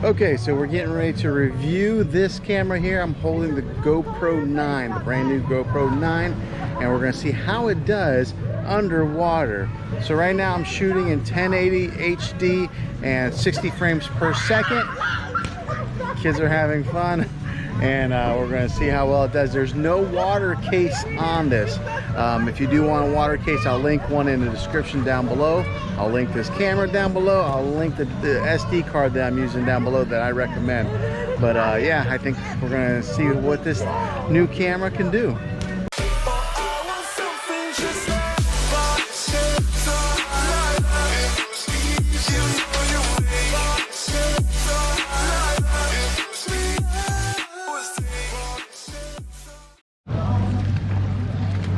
Okay, so we're getting ready to review this camera here. I'm holding the GoPro 9, the brand new GoPro 9, and we're gonna see how it does underwater. So right now I'm shooting in 1080 HD and 60 frames per second. Kids are having fun, and we're gonna see how well it does. There's no water case on this. If you do want a water case, I'll link one in the description down below. I'll link this camera down below. I'll link the SD card that I'm using down below that I recommend. But yeah, I think we're gonna see what this new camera can do.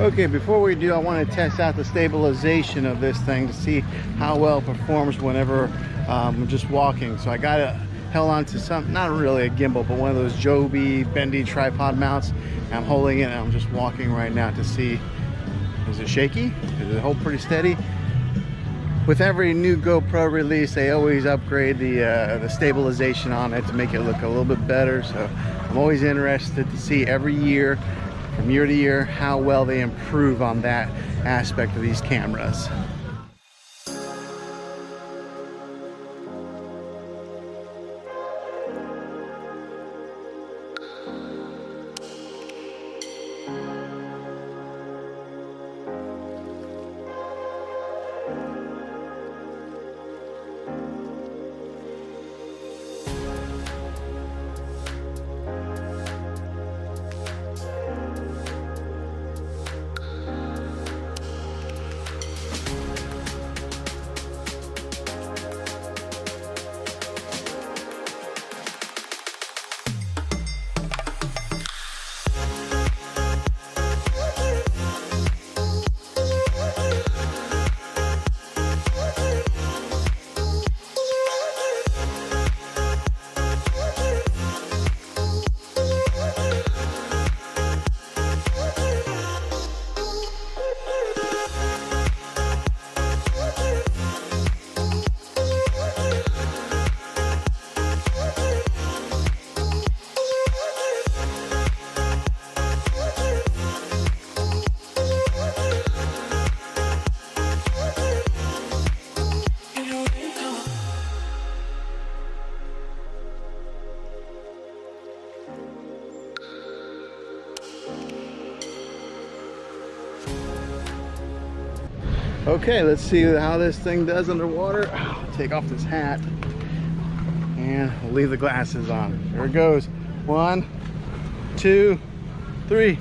Okay, before we do, I want to test out the stabilization of this thing to see how well it performs whenever I'm just walking. So I got it held onto some, not really a gimbal, but one of those Joby bendy tripod mounts. And I'm holding it and I'm just walking right now to see, is it shaky? Does it hold pretty steady? With every new GoPro release, they always upgrade the stabilization on it to make it look a little bit better. So I'm always interested to see every year, from year to year, how well they improve on that aspect of these cameras. Okay, let's see how this thing does underwater. Take off this hat and we'll leave the glasses on. Here it goes. 1, 2, 3.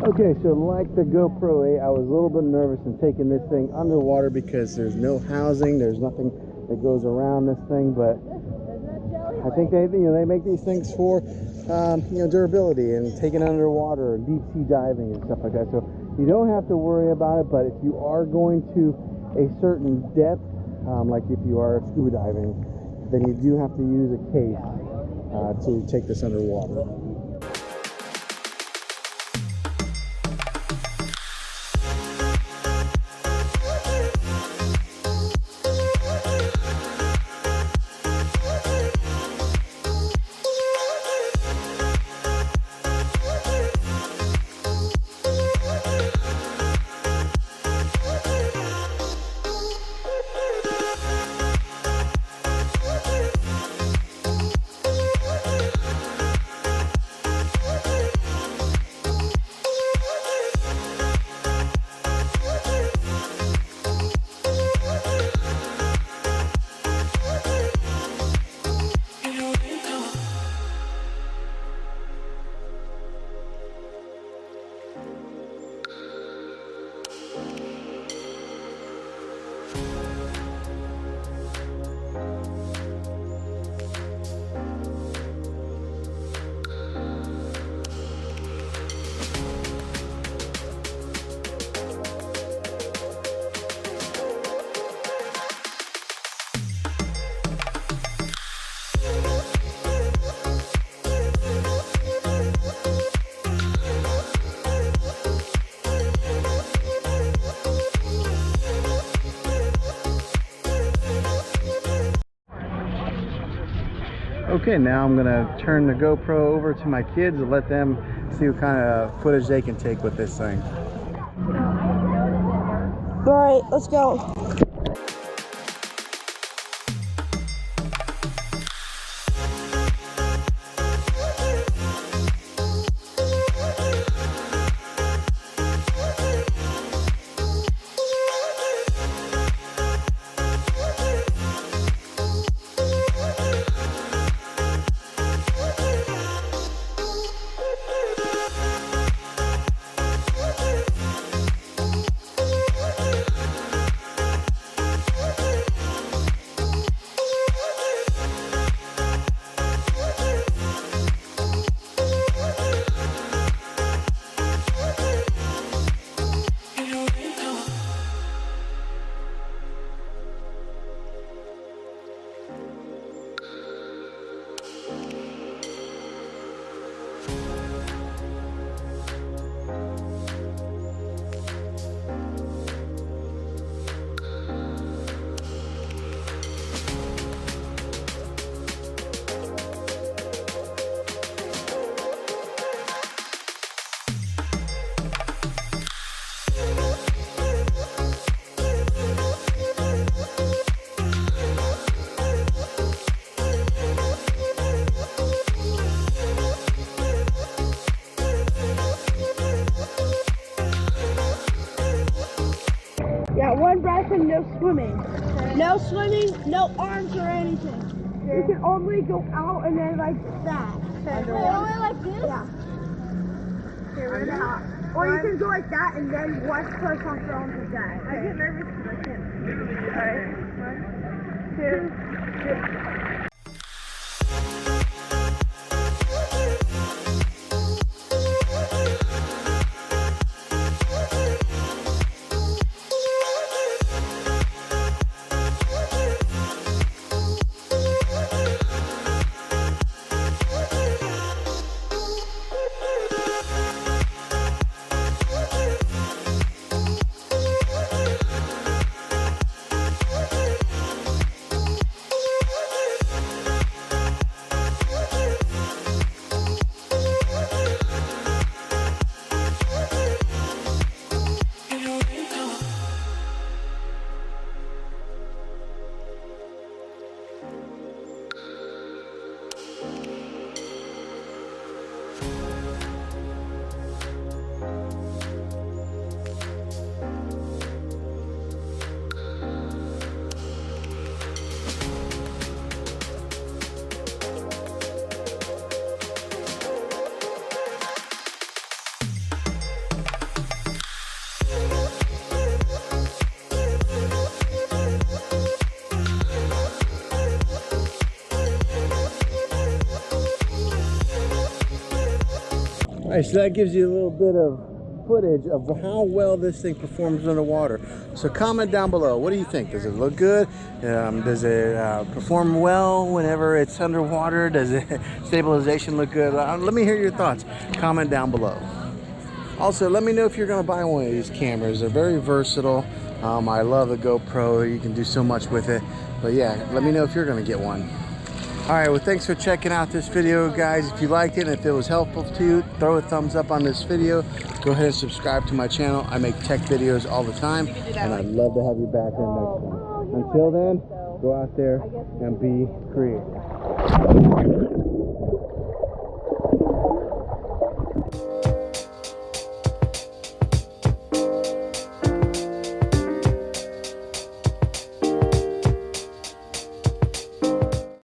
Okay, so like the GoPro 8, I was a little bit nervous in taking this thing underwater because there's no housing, there's nothing that goes around this thing, but I think they make these things for durability and taking underwater and deep sea diving and stuff like that. So you don't have to worry about it. But if you are going to a certain depth, like if you are scuba diving, then you do have to use a case to take this underwater. Okay, now I'm gonna turn the GoPro over to my kids and let them see what kind of footage they can take with this thing. All right, let's go. Yeah, one breath and no swimming. No swimming, no arms or anything. You can only go out and then like that. Only like this? Yeah. Or you can go like that and then one push off your arms like that. I get nervous because I can't. Alright. 1, 2, 3. All right, so that gives you a little bit of footage of how well this thing performs underwater. So comment down below. What do you think? Does it look good? Does it perform well whenever it's underwater? Does it stabilization look good? Let me hear your thoughts. Comment down below. Also, let me know if you're going to buy one of these cameras. They're very versatile. I love the GoPro. You can do so much with it. But yeah, let me know if you're going to get one. All right, well, thanks for checking out this video, guys. If you liked it and if it was helpful to you, throw a thumbs up on this video. Go ahead and subscribe to my channel. I make tech videos all the time, and I'd love to have you back in next time. Until then, go out there and be creative.